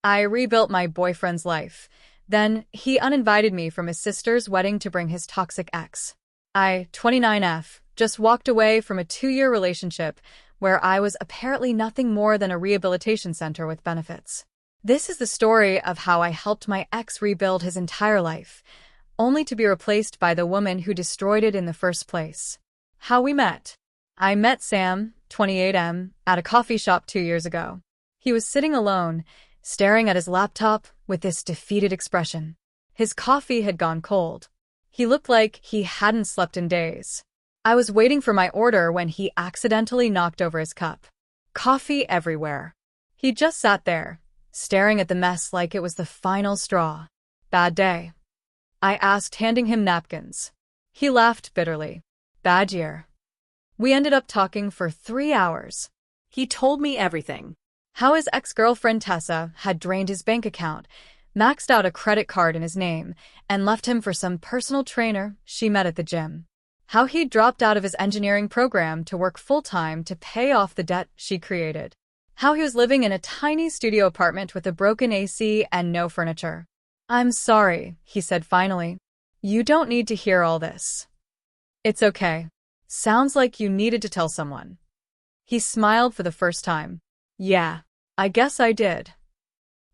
I rebuilt my boyfriend's life. Then he uninvited me from his sister's wedding to bring his toxic ex. I, 29F, just walked away from a 2-year relationship where I was apparently nothing more than a rehabilitation center with benefits. This is the story of how I helped my ex rebuild his entire life, only to be replaced by the woman who destroyed it in the first place. How we met. I met Sam, 28M, at a coffee shop 2 years ago. He was sitting alone, staring at his laptop with this defeated expression. His coffee had gone cold. He looked like he hadn't slept in days. I was waiting for my order when he accidentally knocked over his cup. Coffee everywhere. He just sat there, staring at the mess like it was the final straw. Bad day? I asked, handing him napkins. He laughed bitterly. Bad year. We ended up talking for 3 hours. He told me everything. How his ex-girlfriend Tessa had drained his bank account, maxed out a credit card in his name, and left him for some personal trainer she met at the gym. How he'd dropped out of his engineering program to work full-time to pay off the debt she created. How he was living in a tiny studio apartment with a broken AC and no furniture. I'm sorry, he said finally. You don't need to hear all this. It's okay. Sounds like you needed to tell someone. He smiled for the first time. Yeah, I guess I did.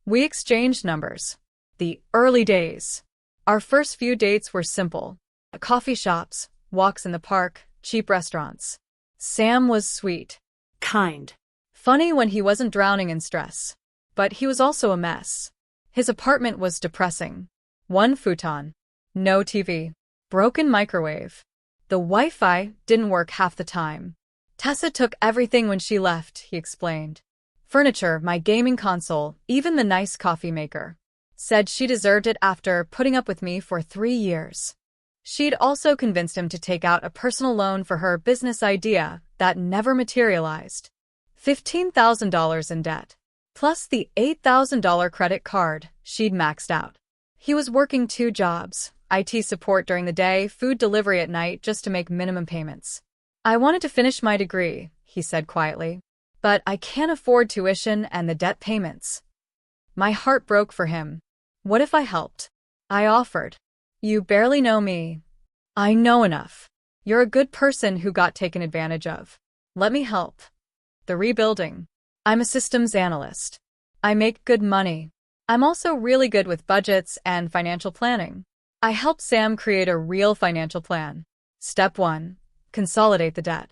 We exchanged numbers. The early days. Our first few dates were simple. Coffee shops, walks in the park, cheap restaurants. Sam was sweet. Kind. Funny when he wasn't drowning in stress. But he was also a mess. His apartment was depressing. 1 futon. No TV. Broken microwave. The Wi-Fi didn't work half the time. Tessa took everything when she left, he explained. Furniture, my gaming console, even the nice coffee maker. Said she deserved it after putting up with me for 3 years. She'd also convinced him to take out a personal loan for her business idea that never materialized. $15,000 in debt. Plus the $8,000 credit card she'd maxed out. He was working 2 jobs, IT support during the day, food delivery at night, just to make minimum payments. I wanted to finish my degree, he said quietly. But I can't afford tuition and the debt payments. My heart broke for him. What if I helped? I offered. You barely know me. I know enough. You're a good person who got taken advantage of. Let me help. The rebuilding. I'm a systems analyst. I make good money. I'm also really good with budgets and financial planning. I helped Sam create a real financial plan. Step 1. Consolidate the debt.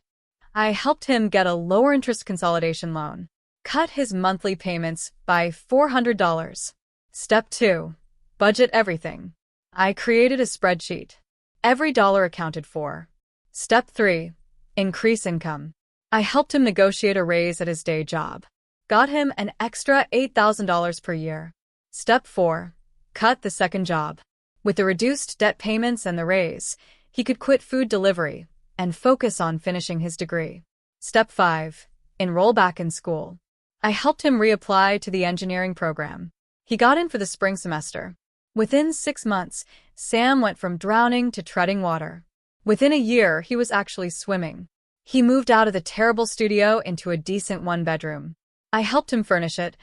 I helped him get a lower interest consolidation loan. Cut his monthly payments by $400. Step 2. Budget everything. I created a spreadsheet. Every dollar accounted for. Step 3. Increase income. I helped him negotiate a raise at his day job. Got him an extra $8,000 per year. Step 4. Cut the second job. With the reduced debt payments and the raise, he could quit food delivery and focus on finishing his degree. Step 5. Enroll back in school. I helped him reapply to the engineering program. He got in for the spring semester. Within 6 months, Sam went from drowning to treading water. Within a year, he was actually swimming. He moved out of the terrible studio into a decent 1-bedroom. I helped him furnish it,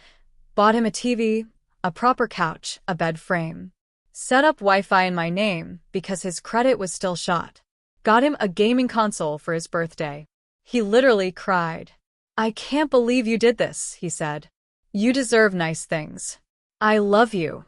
bought him a TV, a proper couch, a bed frame. Set up Wi-Fi in my name because his credit was still shot. Got him a gaming console for his birthday. He literally cried. I can't believe you did this, he said. You deserve nice things. I love you.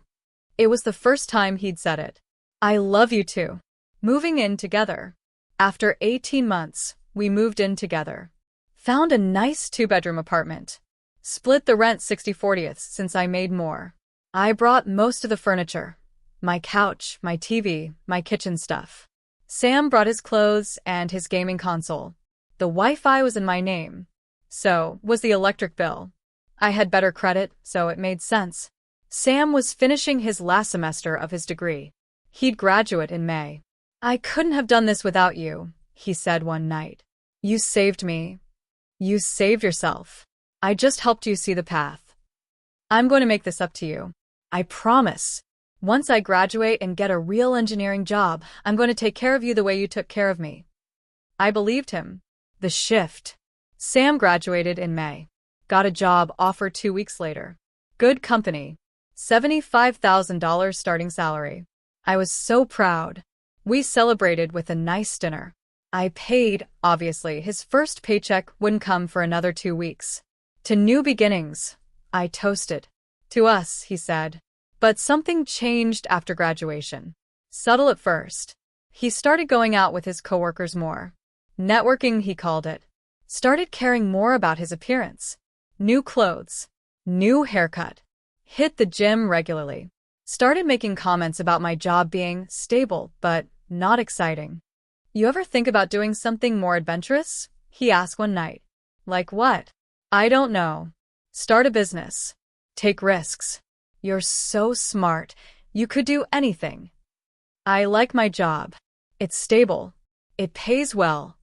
It was the first time he'd said it. I love you too. Moving in together. After 18 months, we moved in together. Found a nice 2-bedroom apartment. Split the rent 60/40 since I made more. I brought most of the furniture. My couch, my TV, my kitchen stuff. Sam brought his clothes and his gaming console. The Wi-Fi was in my name. So was the electric bill. I had better credit, so it made sense. Sam was finishing his last semester of his degree. He'd graduate in May. I couldn't have done this without you, he said one night. You saved me. You saved yourself. I just helped you see the path. I'm going to make this up to you. I promise. Once I graduate and get a real engineering job, I'm going to take care of you the way you took care of me. I believed him. The shift. Sam graduated in May. Got a job offer 2 weeks later. Good company. $75,000 starting salary. I was so proud. We celebrated with a nice dinner. I paid, obviously. His first paycheck wouldn't come for another 2 weeks. To new beginnings, I toasted. To us, he said. But something changed after graduation. Subtle at first. He started going out with his coworkers more. Networking, he called it. Started caring more about his appearance. New clothes. New haircut. Hit the gym regularly. Started making comments about my job being stable, but not exciting. You ever think about doing something more adventurous? He asked one night. Like what? I don't know. Start a business. Take risks. You're so smart. You could do anything. I like my job. It's stable. It pays well.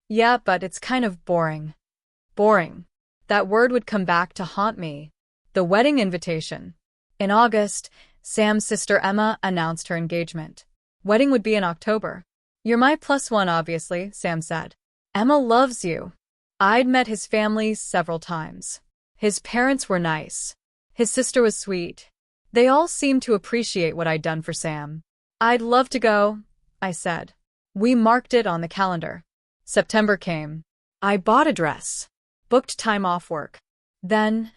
Yeah, but it's kind of boring. Boring. That word would come back to haunt me. The wedding invitation. In August, Sam's sister Emma announced her engagement. Wedding would be in October. You're my plus one, obviously, Sam said. Emma loves you. I'd met his family several times. His parents were nice. His sister was sweet. They all seemed to appreciate what I'd done for Sam. I'd love to go, I said. We marked it on the calendar. September came. I bought a dress. Booked time off work. Then,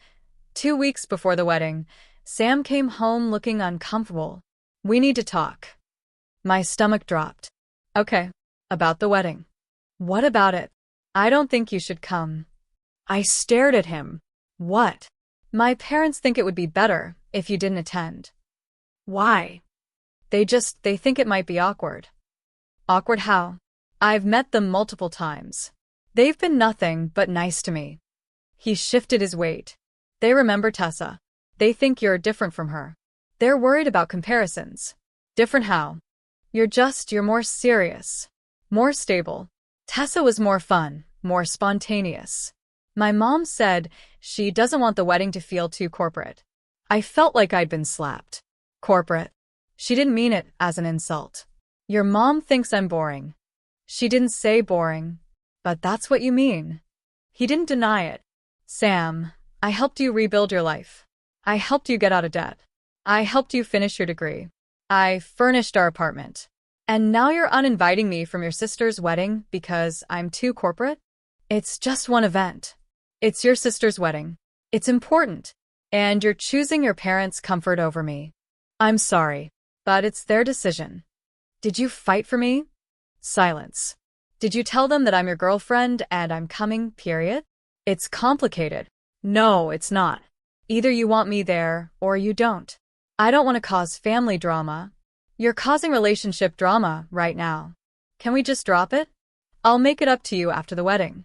2 weeks before the wedding, Sam came home looking uncomfortable. We need to talk. My stomach dropped. Okay. About the wedding. What about it? I don't think you should come. I stared at him. What? My parents think it would be better if you didn't attend. Why? They think it might be awkward. Awkward how? I've met them multiple times. They've been nothing but nice to me. He shifted his weight. They remember Tessa. They think you're different from her. They're worried about comparisons. Different how? You're more serious. More stable. Tessa was more fun, more spontaneous. My mom said she doesn't want the wedding to feel too corporate. I felt like I'd been slapped. Corporate. She didn't mean it as an insult. Your mom thinks I'm boring. She didn't say boring, but that's what you mean. He didn't deny it. Sam, I helped you rebuild your life. I helped you get out of debt. I helped you finish your degree. I furnished our apartment. And now you're uninviting me from your sister's wedding because I'm too corporate? It's just one event. It's your sister's wedding. It's important. And you're choosing your parents' comfort over me. I'm sorry, but it's their decision. Did you fight for me? Silence. Did you tell them that I'm your girlfriend and I'm coming, period? It's complicated. No, it's not. Either you want me there or you don't. I don't want to cause family drama. You're causing relationship drama right now. Can we just drop it? I'll make it up to you after the wedding.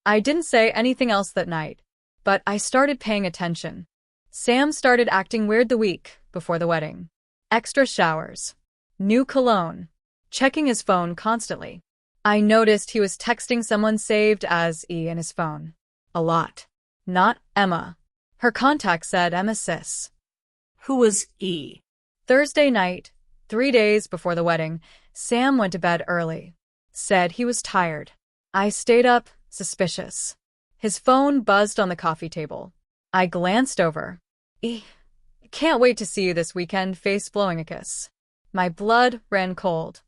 I didn't say anything else that night, but I started paying attention. Sam started acting weird the week before the wedding. Extra showers. New cologne. Checking his phone constantly. I noticed he was texting someone saved as E in his phone. A lot. Not Emma. Her contact said Emma Sis. Who was E? Thursday night, 3 days before the wedding, Sam went to bed early. Said he was tired. I stayed up, suspicious. His phone buzzed on the coffee table. I glanced over. E. Can't wait to see you this weekend, face blowing a kiss. My blood ran cold.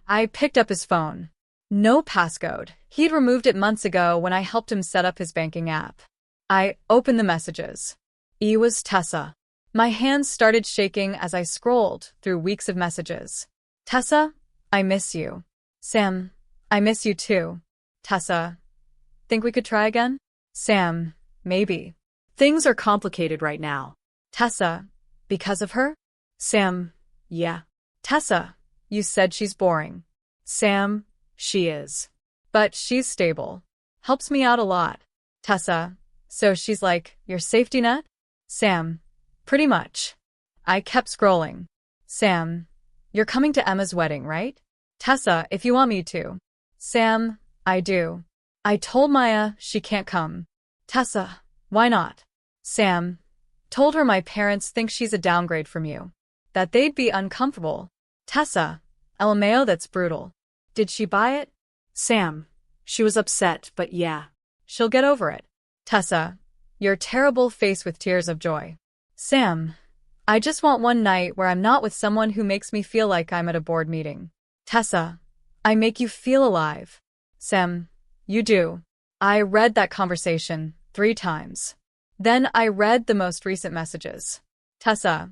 I picked up his phone. No passcode. He'd removed it months ago when I helped him set up his banking app. I opened the messages. E was Tessa. My hands started shaking as I scrolled through weeks of messages. Tessa, I miss you. Sam, I miss you too. Tessa, think we could try again? Sam, maybe. Things are complicated right now. Tessa, because of her? Sam, Yeah. Tessa, you said she's boring. Sam, She is. but she's stable. Helps me out a lot. Tessa, so she's like your safety net? Sam, pretty much. I kept scrolling. Sam, you're coming to Emma's wedding, right? Tessa, if you want me to. Sam, I do. I told Maya she can't come. Tessa, why not? Sam, told her my parents think she's a downgrade from you. That they'd be uncomfortable. Tessa, LMAO, that's brutal. Did she buy it? Sam. She was upset, but yeah. She'll get over it. Tessa, your terrible face with tears of joy. Sam, I just want one night where I'm not with someone who makes me feel like I'm at a board meeting. Tessa, I make you feel alive. Sam, you do. I read that conversation 3 times. Then I read the most recent messages. Tessa,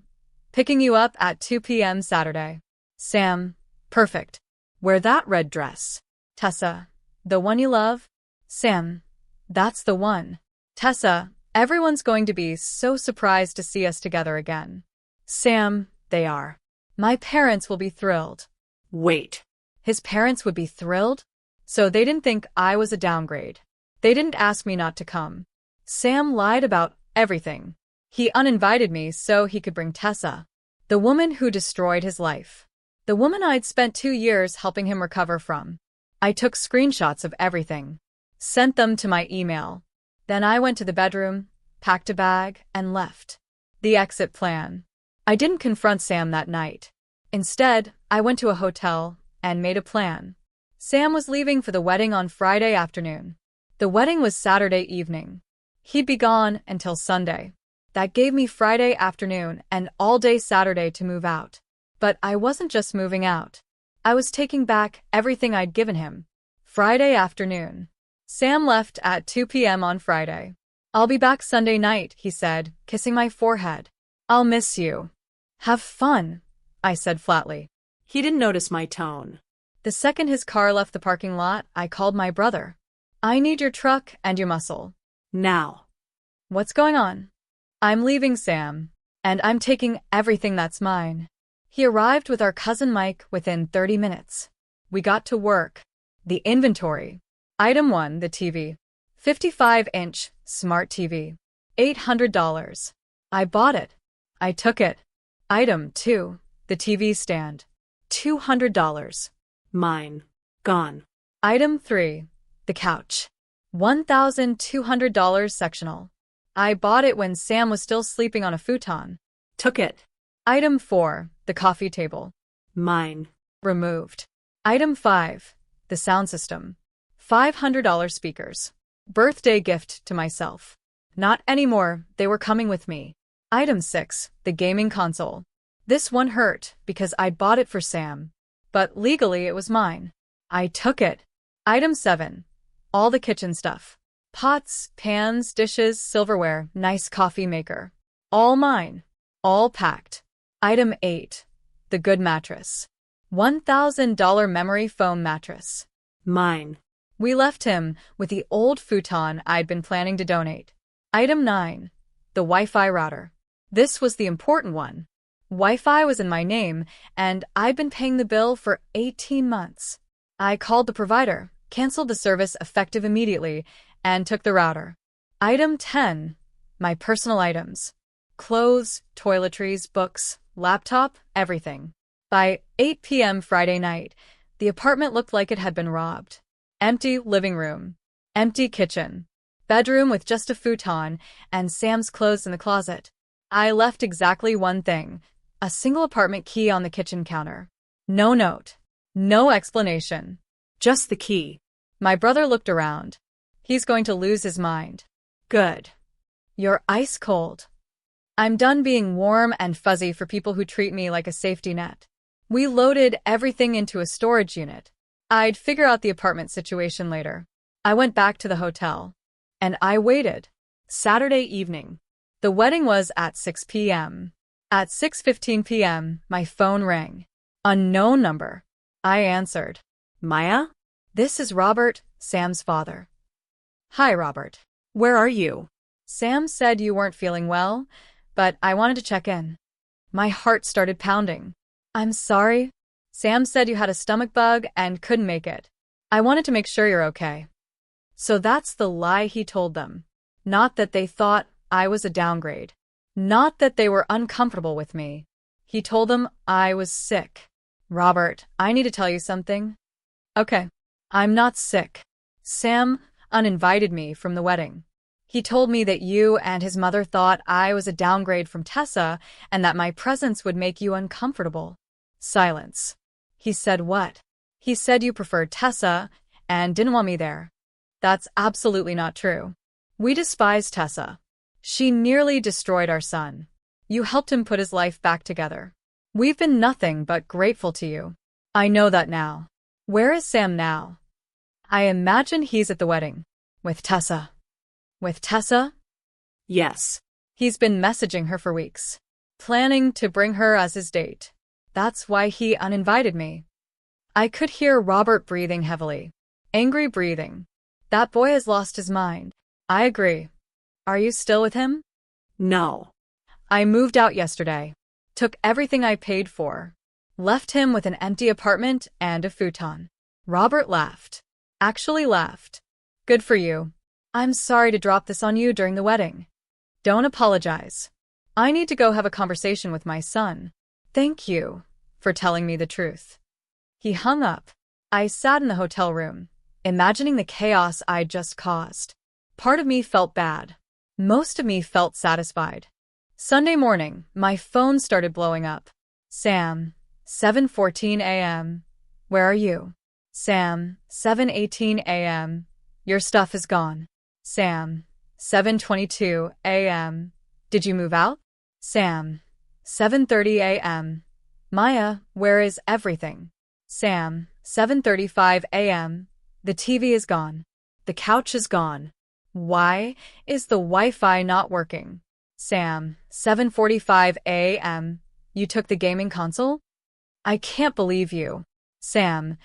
picking you up at 2 p.m. Saturday. Sam, perfect. Wear that red dress. Tessa, the one you love? Sam, that's the one. Tessa, everyone's going to be so surprised to see us together again. Sam, they are. My parents will be thrilled. Wait. His parents would be thrilled? So they didn't think I was a downgrade. They didn't ask me not to come. Sam lied about everything. He uninvited me so he could bring Tessa, the woman who destroyed his life. The woman I'd spent 2 years helping him recover from. I took screenshots of everything, sent them to my email. Then I went to the bedroom, packed a bag, and left. The exit plan. I didn't confront Sam that night. Instead, I went to a hotel and made a plan. Sam was leaving for the wedding on Friday afternoon. The wedding was Saturday evening. He'd be gone until Sunday. That gave me Friday afternoon and all day Saturday to move out. But I wasn't just moving out. I was taking back everything I'd given him. Friday afternoon. Sam left at 2 p.m. on Friday. I'll be back Sunday night, he said, kissing my forehead. I'll miss you. Have fun, I said flatly. He didn't notice my tone. The second his car left the parking lot, I called my brother. I need your truck and your muscle. Now. What's going on? I'm leaving, Sam, and I'm taking everything that's mine. He arrived with our cousin Mike within 30 minutes. We got to work. The inventory. Item 1, the TV. 55-inch smart TV. $800. I bought it. I took it. Item 2, the TV stand. $200. Mine. Gone. Item 3, the couch. $1,200 sectional. I bought it when Sam was still sleeping on a futon. Took it. Item 4, the coffee table. Mine. Removed. Item 5, the sound system. $500 speakers. Birthday gift to myself. Not anymore, they were coming with me. Item 6, the gaming console. This one hurt because I'd bought it for Sam. But legally it was mine. I took it. Item 7, all the kitchen stuff. Pots, pans, dishes, silverware, nice coffee maker. All mine. All packed. Item 8, the good mattress. $1,000 memory foam mattress. Mine. We left him with the old futon I'd been planning to donate. Item 9, the Wi-Fi router. This was the important one. Wi-Fi was in my name, and I'd been paying the bill for 18 months. I called the provider, canceled the service effective immediately, and took the router. Item 10, my personal items. Clothes, toiletries, books, laptop, everything. By 8 p.m. Friday night, the apartment looked like it had been robbed. Empty living room. Empty kitchen. Bedroom with just a futon and Sam's clothes in the closet. I left exactly one thing, a single apartment key on the kitchen counter. No note. No explanation. Just the key. My brother looked around. He's going to lose his mind. Good. You're ice cold. I'm done being warm and fuzzy for people who treat me like a safety net. We loaded everything into a storage unit. I'd figure out the apartment situation later. I went back to the hotel. And I waited. Saturday evening. The wedding was at 6 p.m. At 6:15 p.m., my phone rang. Unknown number. I answered. Maya? This is Robert, Sam's father. Hi, Robert. Where are you? Sam said you weren't feeling well, but I wanted to check in. My heart started pounding. I'm sorry. Sam said you had a stomach bug and couldn't make it. I wanted to make sure you're okay. So that's the lie he told them. Not that they thought I was a downgrade. Not that they were uncomfortable with me. He told them I was sick. Robert, I need to tell you something. Okay. I'm not sick. Sam uninvited me from the wedding. He told me that you and his mother thought I was a downgrade from Tessa and that my presence would make you uncomfortable. Silence. He said what? He said you preferred Tessa and didn't want me there. That's absolutely not true. We despise Tessa. She nearly destroyed our son. You helped him put his life back together. We've been nothing but grateful to you. I know that now. Where is Sam now? I imagine he's at the wedding. With Tessa. With Tessa? Yes. He's been messaging her for weeks, planning to bring her as his date. That's why he uninvited me. I could hear Robert breathing heavily. Angry breathing. That boy has lost his mind. I agree. Are you still with him? No. I moved out yesterday. Took everything I paid for. Left him with an empty apartment and a futon. Robert laughed. Actually laughed. Good for you. I'm sorry to drop this on you during the wedding. Don't apologize. I need to go have a conversation with my son. Thank you for telling me the truth. He hung up. I sat in the hotel room, imagining the chaos I'd just caused. Part of me felt bad. Most of me felt satisfied. Sunday morning, my phone started blowing up. Sam, 7:14 a.m. Where are you? Sam, 7:18 a.m. Your stuff is gone. Sam, 7:22 a.m. Did you move out? Sam, 7:30 a.m. Maya, where is everything? Sam, 7:35 a.m. The TV is gone. The couch is gone. Why is the Wi-Fi not working? Sam, 7:45 a.m. You took the gaming console? I can't believe you. Sam,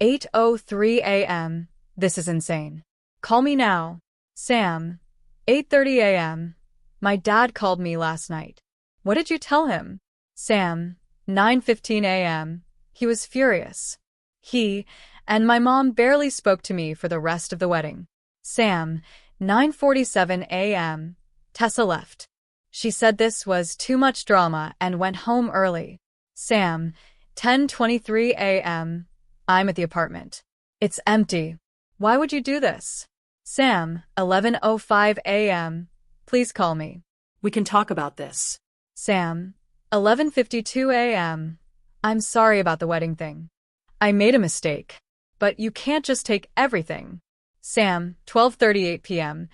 8:03 a.m. This is insane. Call me now. Sam, 8:30 a.m. My dad called me last night. What did you tell him? Sam, 9:15 a.m. He was furious. He and my mom barely spoke to me for the rest of the wedding. Sam, 9:47 a.m. Tessa left. She said this was too much drama and went home early. Sam, 10:23 a.m. I'm at the apartment. It's empty. Why would you do this? Sam, 11:05 a.m. Please call me. We can talk about this. Sam, 11:52 a.m. I'm sorry about the wedding thing. I made a mistake. But you can't just take everything. Sam, 12:38 p.m.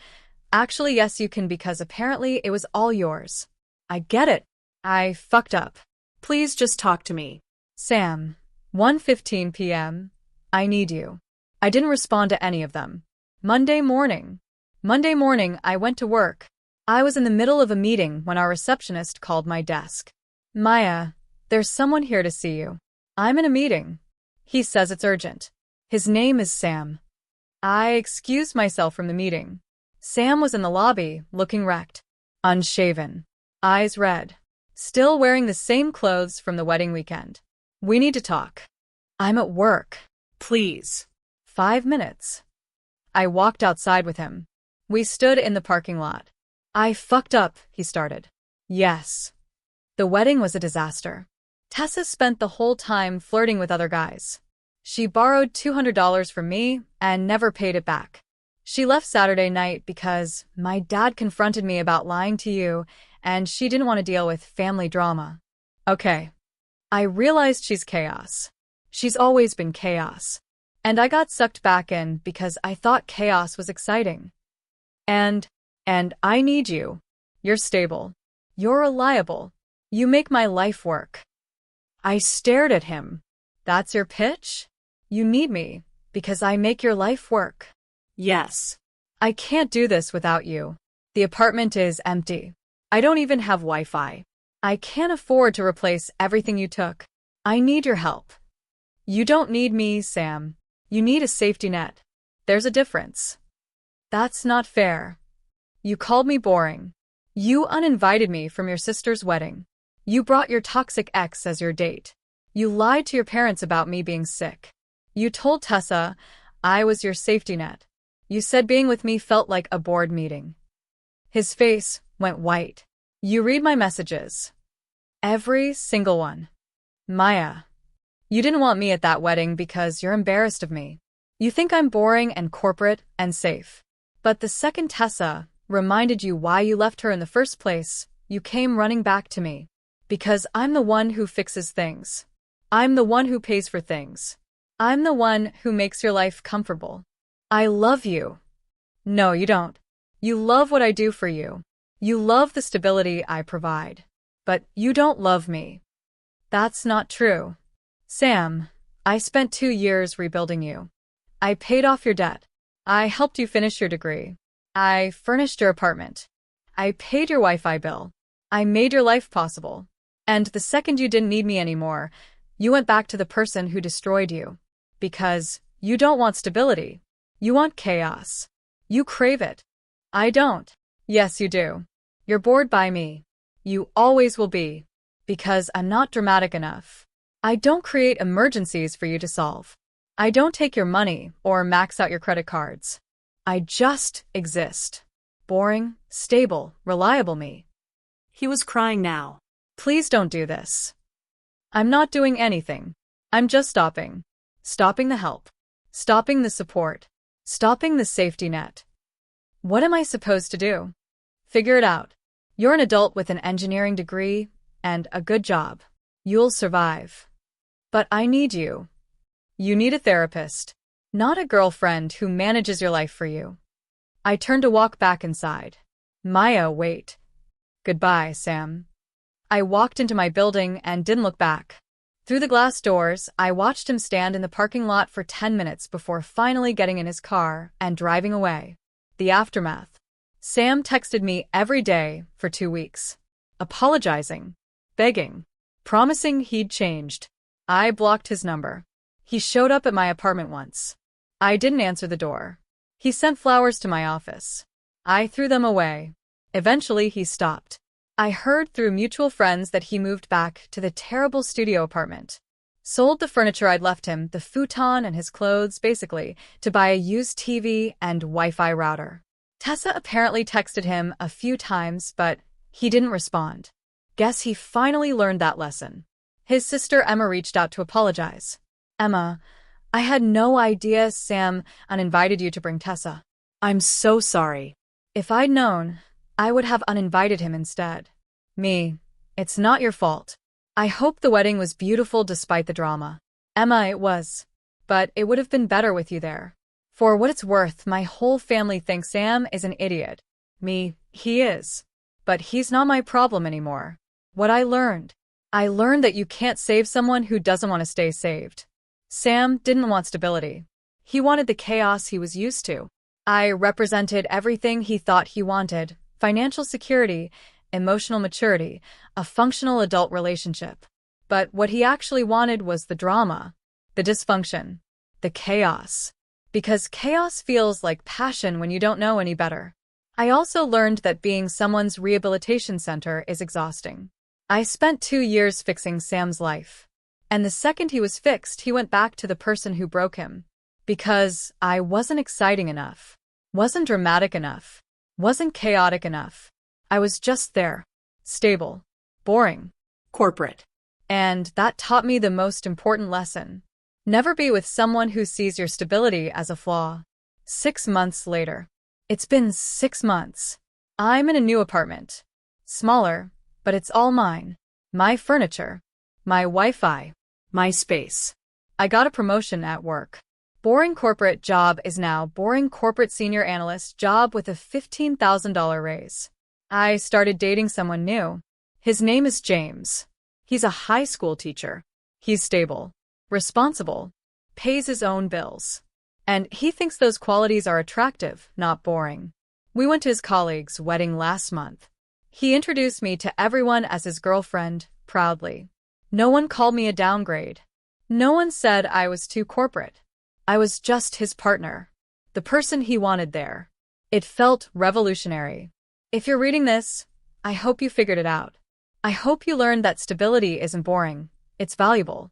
Actually, yes, you can because apparently it was all yours. I get it. I fucked up. Please just talk to me. Sam, 1:15 p.m. I need you. I didn't respond to any of them. Monday morning, I went to work. I was in the middle of a meeting when our receptionist called my desk. Maya, there's someone here to see you. I'm in a meeting. He says it's urgent. His name is Sam. I excused myself from the meeting. Sam was in the lobby, looking wrecked. Unshaven. Eyes red. Still wearing the same clothes from the wedding weekend. We need to talk. I'm at work. Please. 5 minutes. I walked outside with him. We stood in the parking lot. I fucked up, he started. Yes. The wedding was a disaster. Tessa spent the whole time flirting with other guys. She borrowed $200 from me and never paid it back. She left Saturday night because my dad confronted me about lying to you and she didn't want to deal with family drama. Okay. I realized she's chaos. She's always been chaos. And I got sucked back in because I thought chaos was exciting. And I need you. You're stable. You're reliable. You make my life work. I stared at him. That's your pitch? You need me because I make your life work. Yes. I can't do this without you. The apartment is empty. I don't even have Wi-Fi. I can't afford to replace everything you took. I need your help. You don't need me, Sam. You need a safety net. There's a difference. That's not fair. You called me boring. You uninvited me from your sister's wedding. You brought your toxic ex as your date. You lied to your parents about me being sick. You told Tessa I was your safety net. You said being with me felt like a board meeting. His face went white. You read my messages. Every single one. Maya. You didn't want me at that wedding because you're embarrassed of me. You think I'm boring and corporate and safe. But the second Tessa reminded you why you left her in the first place, you came running back to me. Because I'm the one who fixes things. I'm the one who pays for things. I'm the one who makes your life comfortable. I love you. No, you don't. You love what I do for you. You love the stability I provide. But you don't love me. That's not true. Sam, I spent 2 years rebuilding you. I paid off your debt. I helped you finish your degree. I furnished your apartment. I paid your Wi-Fi bill. I made your life possible. And the second you didn't need me anymore, you went back to the person who destroyed you. Because you don't want stability. You want chaos. You crave it. I don't. Yes, you do. You're bored by me. You always will be. Because I'm not dramatic enough. I don't create emergencies for you to solve. I don't take your money or max out your credit cards. I just exist. Boring, stable, reliable me. He was crying now. Please don't do this. I'm not doing anything. I'm just stopping. Stopping the help. Stopping the support. Stopping the safety net. What am I supposed to do? Figure it out. You're an adult with an engineering degree and a good job. You'll survive. But I need you. You need a therapist, not a girlfriend who manages your life for you. I turned to walk back inside. Maya, wait. Goodbye, Sam. I walked into my building and didn't look back. Through the glass doors, I watched him stand in the parking lot for 10 minutes before finally getting in his car and driving away. The aftermath. Sam texted me every day for 2 weeks. Apologizing. Begging. Promising he'd changed. I blocked his number. He showed up at my apartment once. I didn't answer the door. He sent flowers to my office. I threw them away. Eventually, he stopped. I heard through mutual friends that he moved back to the terrible studio apartment. Sold the furniture I'd left him, the futon and his clothes, basically, to buy a used TV and Wi-Fi router. Tessa apparently texted him a few times, but he didn't respond. Guess he finally learned that lesson. His sister Emma reached out to apologize. Emma, I had no idea Sam uninvited you to bring Tessa. I'm so sorry. If I'd known, I would have uninvited him instead. Me, it's not your fault. I hope the wedding was beautiful despite the drama. Emma, it was. But it would have been better with you there. For what it's worth, my whole family thinks Sam is an idiot. Me, he is. But he's not my problem anymore. What I learned that you can't save someone who doesn't want to stay saved. Sam didn't want stability. He wanted the chaos he was used to. I represented everything he thought he wanted: financial security, emotional maturity, a functional adult relationship. But what he actually wanted was the drama, the dysfunction, the chaos. Because chaos feels like passion when you don't know any better. I also learned that being someone's rehabilitation center is exhausting. I spent 2 years fixing Sam's life. And the second he was fixed, he went back to the person who broke him. Because I wasn't exciting enough, wasn't dramatic enough, wasn't chaotic enough. I was just there. Stable. Boring. Corporate. And that taught me the most important lesson. Never be with someone who sees your stability as a flaw. 6 months later. It's been 6 months. I'm in a new apartment. Smaller, but it's all mine. My furniture. My Wi-Fi. My space. I got a promotion at work. Boring corporate job is now boring corporate senior analyst job with a $15,000 raise. I started dating someone new. His name is James. He's a high school teacher. He's stable, responsible, pays his own bills. And he thinks those qualities are attractive, not boring. We went to his colleague's wedding last month. He introduced me to everyone as his girlfriend, proudly. No one called me a downgrade. No one said I was too corporate. I was just his partner, the person he wanted there. It felt revolutionary. If you're reading this, I hope you figured it out. I hope you learned that stability isn't boring, it's valuable.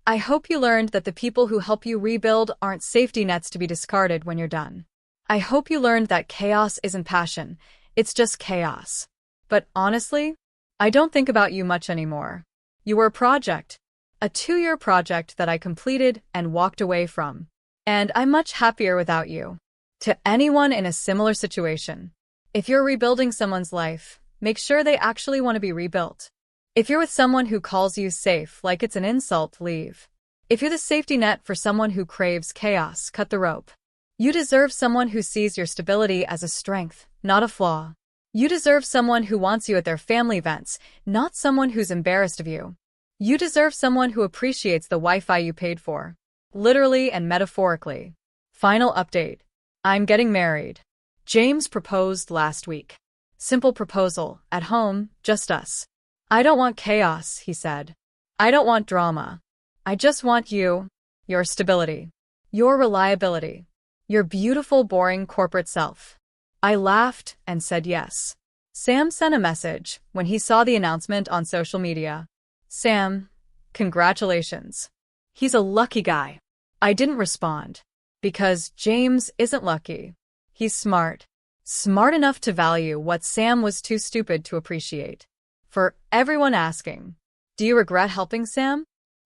I hope you learned that the people who help you rebuild aren't safety nets to be discarded when you're done. I hope you learned that chaos isn't passion, it's just chaos. But honestly, I don't think about you much anymore. You were a project, a 2-year project that I completed and walked away from. And I'm much happier without you. To anyone in a similar situation, if you're rebuilding someone's life, make sure they actually want to be rebuilt. If you're with someone who calls you safe like it's an insult, leave. If you're the safety net for someone who craves chaos, cut the rope. You deserve someone who sees your stability as a strength, not a flaw. You deserve someone who wants you at their family events, not someone who's embarrassed of you. You deserve someone who appreciates the Wi-Fi you paid for, literally and metaphorically. Final update. I'm getting married. James proposed last week. Simple proposal, at home, just us. I don't want chaos, he said. I don't want drama. I just want you, your stability, your reliability, your beautiful, boring corporate self. I laughed and said yes. Sam sent a message when he saw the announcement on social media. Sam, congratulations. He's a lucky guy. I didn't respond. Because James isn't lucky. He's smart. Smart enough to value what Sam was too stupid to appreciate. For everyone asking, do you regret helping Sam?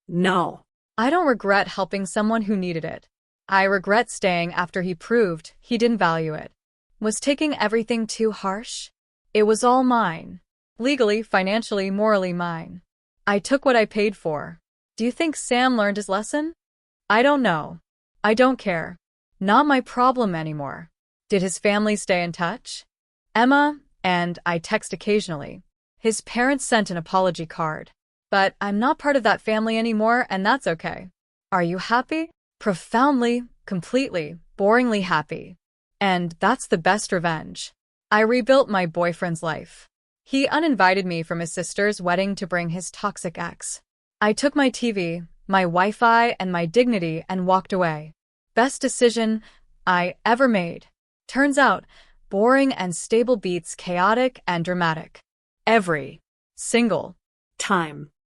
No. I don't regret helping someone who needed it. I regret staying after he proved he didn't value it. Was taking everything too harsh? It was all mine. Legally, financially, morally mine. I took what I paid for. Do you think Sam learned his lesson? I don't know. I don't care. Not my problem anymore. Did his family stay in touch? Emma and I text occasionally. His parents sent an apology card. But I'm not part of that family anymore, and that's okay. Are you happy? Profoundly, completely, boringly happy. And that's the best revenge. I rebuilt my boyfriend's life. He uninvited me from his sister's wedding to bring his toxic ex. I took my TV, my Wi-Fi, and my dignity and walked away. Best decision I ever made. Turns out, boring and stable beats chaotic and dramatic. Every single Time.